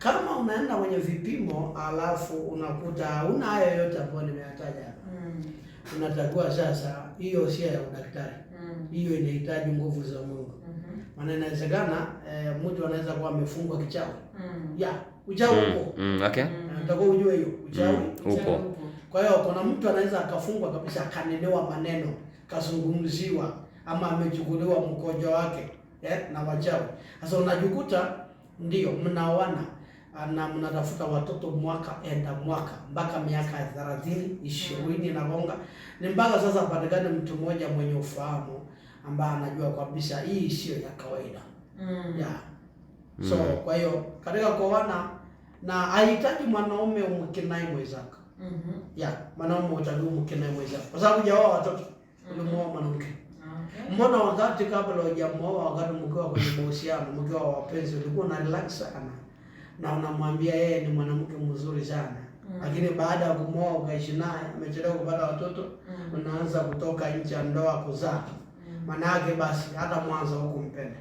Kama unaenda kwenye vipimo alafu unakuta huna hayo yote ambayo nimeyataja, unatakiwa sasa, hiyo sio ya udaktari. Hiyo inahitaji nguvu za Mungu. Maana inawezekana mtu anaweza kuwa amefungwa kichawi. Uchawi upo. Okay. Nataka ujue hiyo uchawi upo. Kwa hiyo kuna mtu anaweza akafungwa kabisa, akanenewa maneno, kazungumziwa, ama amechukuliwa mkojo wake na wachawi. Sasa unajikuta ndio mnaoana na mnatafuta watoto mwaka mpaka miaka 30, 20 na gonga. Ni mpaka sasa patikane mtu mmoja mwenye ufahamu ambaye anajua kabisa hii sio ya kawaida. So kwa hiyo katika kuoana na haihitaji mwanaume umkinai mwenzako. Mwanaume utaguu mkinai mwenzako. Kwa sababu hujaoa watoto, ulimuoa mwanamke. Mbona wakati kabla hujamuoa, wakati mkiwa kwenye mahusiano, mkiwa wapenzi, ulikuwa na relax sana na unamwambia yeye ni mwanamke mzuri sana. Lakini baada ya kumwoa ukaishi naye, amechelewa kupata watoto, unaanza kutoka nje ya ndoa kuzaa. Maana yake basi hata mwanzo hukumpenda.